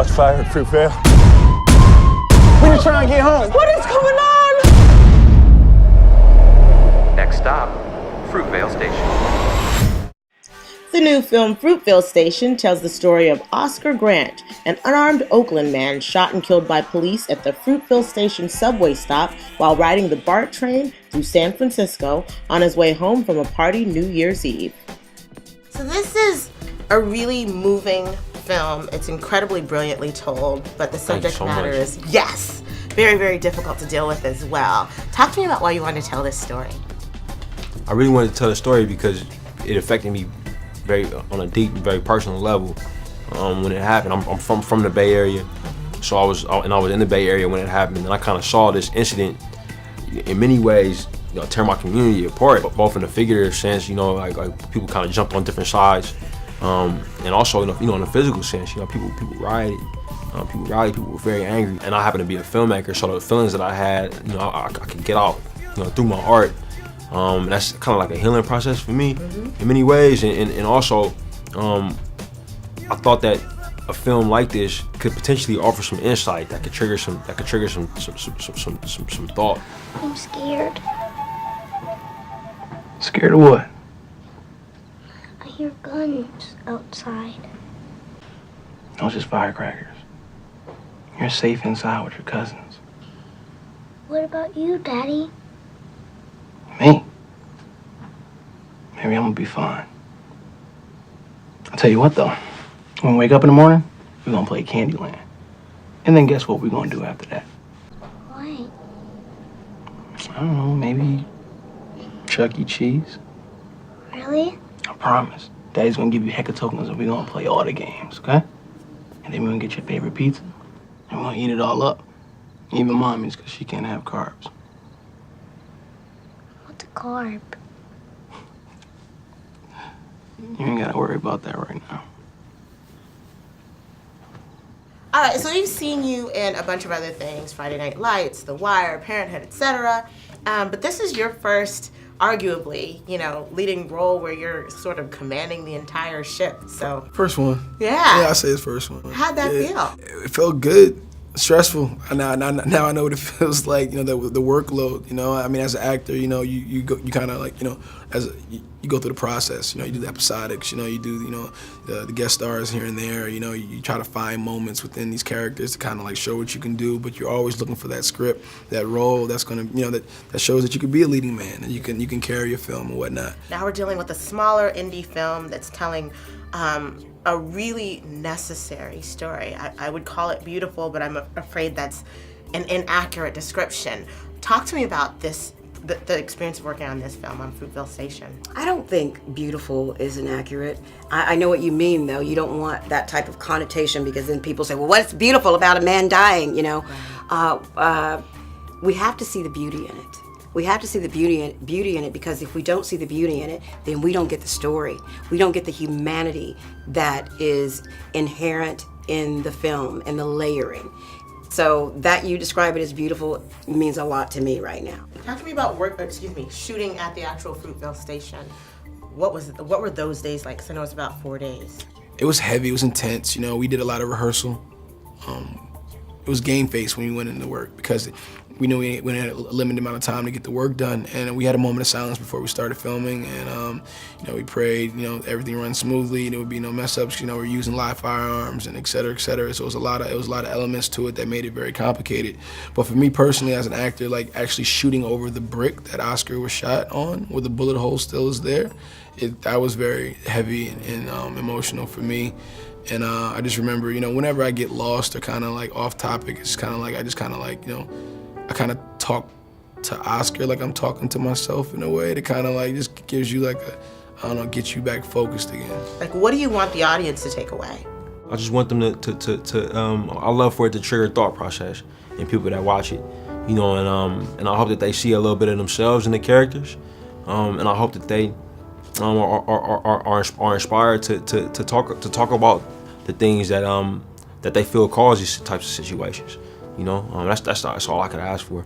Shots fired, Fruitvale. We just trying to get home. What is going on? Next stop, Fruitvale Station. The new film Fruitvale Station tells the story of Oscar Grant, an unarmed Oakland man shot and killed by police at the Fruitvale Station subway stop while riding the BART train through San Francisco on his way home from a party New Year's Eve. So this is a really moving film. It's incredibly brilliantly told, but the subject matter is, yes, very, very difficult to deal with as well. Talk to me about why you wanted to tell this story. I really wanted to tell the story because it affected me on a deep and very personal level when it happened. I'm from the Bay Area, so I was in the Bay Area when it happened, and I kind of saw this incident in many ways, tear my community apart, both in a figurative sense, like people kind of jumped on different sides, and also in a physical sense, people rioted, people were very angry, and I happen to be a filmmaker, so the feelings that I had, I could get out, through my art. That's kind of like a healing process for me in many ways, and also I thought that a film like this could potentially offer some insight that could trigger some thought. I'm scared. Scared of what? I hear guns outside. Those just firecrackers. You're safe inside with your cousins. What about you, Daddy? Me? Maybe I'm gonna be fine. I'll tell you what though, when we wake up in the morning, we're gonna play Candyland. And then guess what we're gonna do after that? Why? I don't know, maybe Chuck E. Cheese? Really? I promise. Daddy's gonna give you heck of tokens and we're gonna play all the games, okay? And then we're gonna get your favorite pizza and we're gonna eat it all up. Even Mommy's, because she can't have carbs. What's a carb? You ain't gotta worry about that right now. All right, so we've seen you in a bunch of other things, Friday Night Lights, The Wire, Parenthood, etc. But this is your first, arguably, leading role where you're sort of commanding the entire ship. So First one. Yeah. Yeah, I say it's first one. How'd that feel? It felt good. Stressful. Now I know what it feels like. The workload. I mean, as an actor, you kind of like, you go through the process. You do the episodics. You do the guest stars here and there. You try to find moments within these characters to kind of like show what you can do. But you're always looking for that script, that role that's gonna, that shows that you can be a leading man and you can carry a film and whatnot. Now we're dealing with a smaller indie film that's telling a really necessary story. I would call it beautiful, but I'm afraid that's an inaccurate description. Talk to me about this, the experience of working on this film on Fruitvale Station. I don't think beautiful is inaccurate. I know what you mean, though. You don't want that type of connotation because then people say, well, what's beautiful about a man dying, Right. We have to see the beauty in it. We have to see the beauty in it because if we don't see the beauty in it, then we don't get the story. We don't get the humanity that is inherent in the film and the layering. So that you describe it as beautiful means a lot to me right now. Talk to me about shooting at the actual Fruitvale Station. What were those days like? Because I know it's about 4 days. It was heavy. It was intense. We did a lot of rehearsal. It was game face when we went into work because we knew we had a limited amount of time to get the work done, and we had a moment of silence before we started filming, and we prayed, everything runs smoothly, there would be no mess ups, we're using live firearms and et cetera, et cetera. So it was a lot of elements to it that made it very complicated. But for me personally, as an actor, like actually shooting over the brick that Oscar was shot on, where the bullet hole still is there, that was very heavy and emotional for me. And I just remember, whenever I get lost or kind of like off topic, it's kind of like, I kind of talk to Oscar like I'm talking to myself in a way that kind of like just gives you like gets you back focused again. Like, what do you want the audience to take away? I just want them I love for it to trigger thought process in people that watch it, and I hope that they see a little bit of themselves in the characters, and I hope that they are inspired to talk about the things that they feel cause these types of situations. That's all I could ask for.